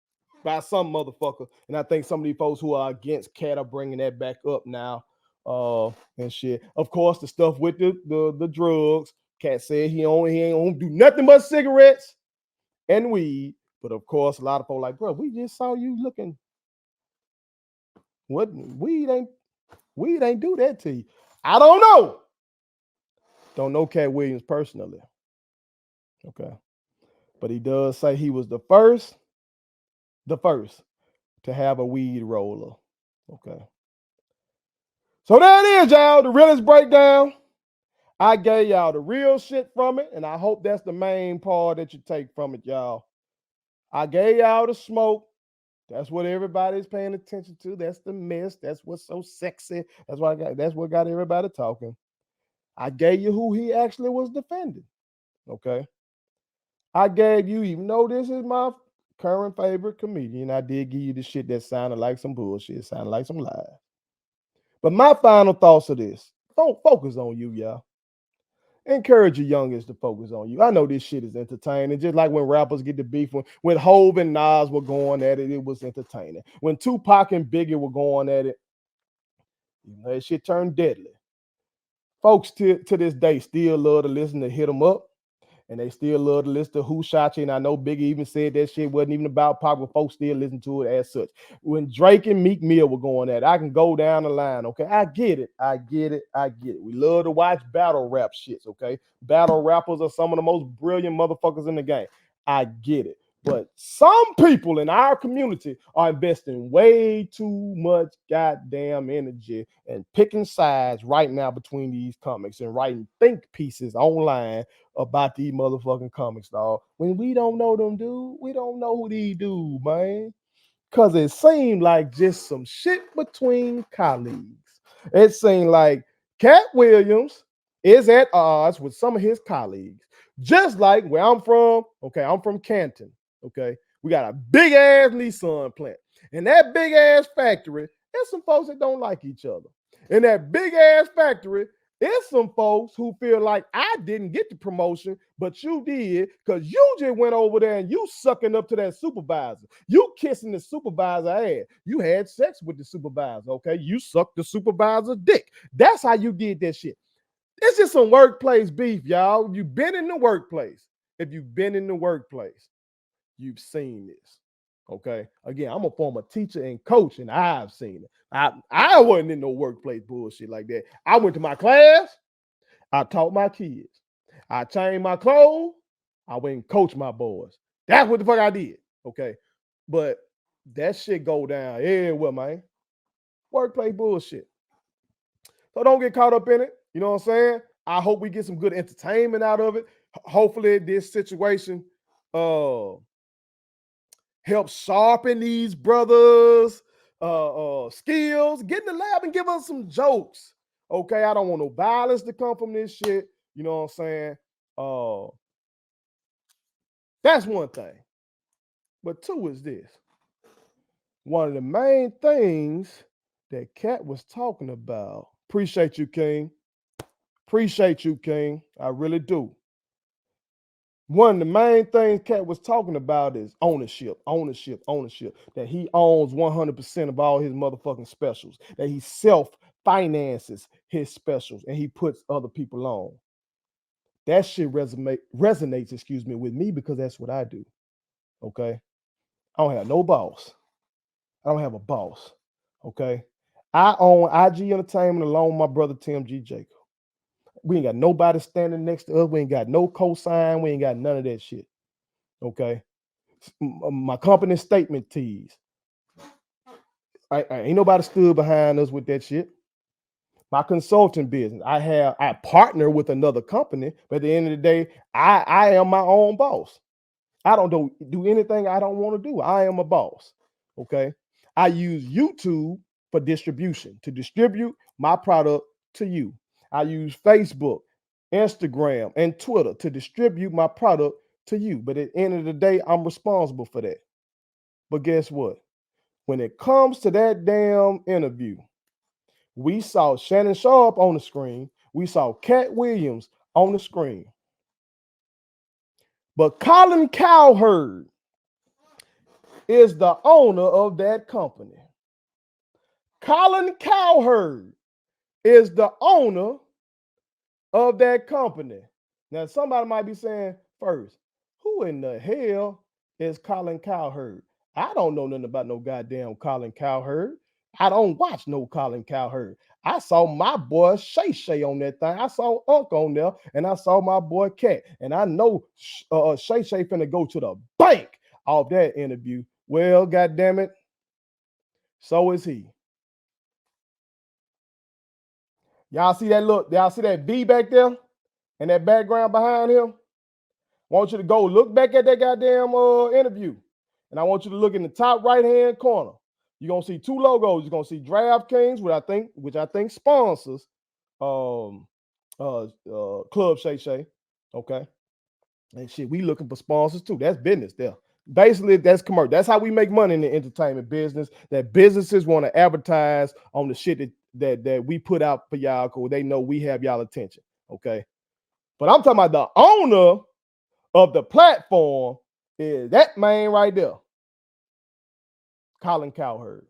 by some motherfucker, and I think some of these folks who are against Katt are bringing that back up now, and shit. Of course, the stuff with the drugs. Katt said he ain't gonna do nothing but cigarettes and weed. But of course, a lot of folks like, bro, we just saw you looking. What weed ain't do that to you. I don't know. Don't know Katt Williams personally. Okay. But he does say he was the first to have a weed roller. Okay. So there it is, y'all. The realest breakdown. I gave y'all the real shit from it, and I hope that's the main part that you take from it, y'all. I gave y'all the smoke. That's what everybody's paying attention to. That's the mess. That's what's so sexy. That's what got everybody talking. I gave you who he actually was defending. Okay. I gave you, even though this is my current favorite comedian, I did give you the shit that sounded like some bullshit, sounded like some lies. But my final thoughts are this. Don't focus on you, y'all. Encourage your youngest to focus on you. I know this shit is entertaining. Just like when rappers get the beef, when Hove and Nas were going at it, it was entertaining. When Tupac and Biggie were going at it, that shit turned deadly. Folks to this day still love to listen to Hit 'Em Up. And they still love to listen to Who Shot You. And I know Biggie even said that shit wasn't even about pop, but folks still listen to it as such. When Drake and Meek Mill were going at it, I can go down the line, okay? I get it. We love to watch battle rap shits, okay? Battle rappers are some of the most brilliant motherfuckers in the game. I get it. But some people in our community are investing way too much goddamn energy and picking sides right now between these comics and writing think pieces online about these motherfucking comics, dog. When we don't know them, dude, we don't know who these dudes, man. Cause it seemed like just some shit between colleagues. It seemed like Katt Williams is at odds with some of his colleagues. Just like where I'm from, okay, I'm from Canton, okay? We got a big ass Nissan plant. And that big ass factory, there's some folks that don't like each other. In that big ass factory, there's some folks who feel like I didn't get the promotion, but you did because you just went over there and you sucking up to that supervisor. You kissing the supervisor ass. You had sex with the supervisor, okay? You sucked the supervisor's dick. That's how you did that shit. It's just some workplace beef, y'all. You've been in the workplace. If you've been in the workplace, you've seen this. Okay. Again, I'm a former teacher and coach, and I've seen it. I wasn't in no workplace bullshit like that. I went to my class, I taught my kids, I changed my clothes, I went and coached my boys. That's what the fuck I did. Okay. But that shit go down everywhere, man. Workplace bullshit. So don't get caught up in it. You know what I'm saying? I hope we get some good entertainment out of it. Hopefully, this situation help sharpen these brothers' skills. Get in the lab and give us some jokes. Okay, I don't want no violence to come from this shit. You know what I'm saying? That's one thing. But two is this. One of the main things that Katt was talking about. Appreciate you, King. Appreciate you, King. I really do. One of the main things Katt was talking about is ownership. That he owns 100% of all his motherfucking specials. That he self-finances his specials and he puts other people on. That shit resonates, with me because that's what I do. Okay? I don't have no boss. I don't have a boss. Okay? I own IG Entertainment along with my brother Tim G. Jacob. We ain't got nobody standing next to us. We ain't got no cosign. We ain't got none of that shit. Okay. My company statement tees. Ain't nobody stood behind us with that shit. My consulting business. I partner with another company, but at the end of the day, I am my own boss. I don't do anything I don't want to do. I am a boss. Okay. I use YouTube for distribution to distribute my product to you. I use Facebook, Instagram, and Twitter to distribute my product to you. But at the end of the day, I'm responsible for that. But guess what? When it comes to that damn interview, we saw Shannon Sharpe on the screen. We saw Katt Williams on the screen. But Colin Cowherd is the owner of that company. Colin Cowherd is the owner of that company. Now, somebody might be saying first, who in the hell is Colin Cowherd? I don't know nothing about no goddamn Colin Cowherd. I don't watch no Colin Cowherd. I saw my boy Shay Shay on that thing. I saw Unc on there, and I saw my boy Katt. And I know Shay Shay finna go to the bank off that interview. Well, goddamn it, so is he. Y'all see that look? Y'all see that V back there and that background behind him? I want you to go look back at that goddamn interview. And I want you to look in the top right-hand corner. You're gonna see two logos. You're gonna see DraftKings, which I think sponsors Club Shay Shay. Okay. And shit, we looking for sponsors too. That's business there. Basically, that's commercial. That's how we make money in the entertainment business. That businesses want to advertise on the shit that we put out for y'all because they know we have y'all attention. Okay. But I'm talking about the owner of the platform is that man right there, Colin Cowherd.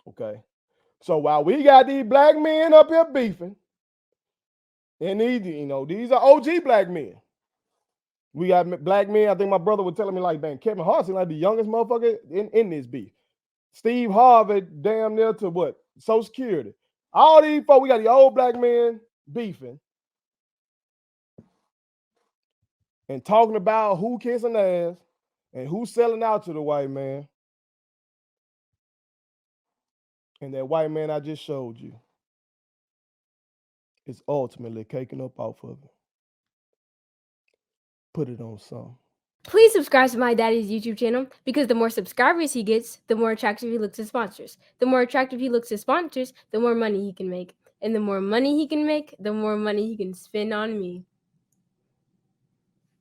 Okay. So while we got these black men up here beefing, and these are OG black men. We got black men. I think my brother was telling me like, man, Kevin Hart seems like the youngest motherfucker in this beef. Steve Harvey, damn near to what? Social Security. All these folks, we got the old black men beefing and talking about who kissing ass and who's selling out to the white man. And that white man I just showed you is ultimately caking up off of it. Put it on some. Please subscribe to my daddy's YouTube channel because the more subscribers he gets, the more attractive he looks to sponsors. The more attractive he looks to sponsors, the more money he can make. And the more money he can make, the more money he can spend on me.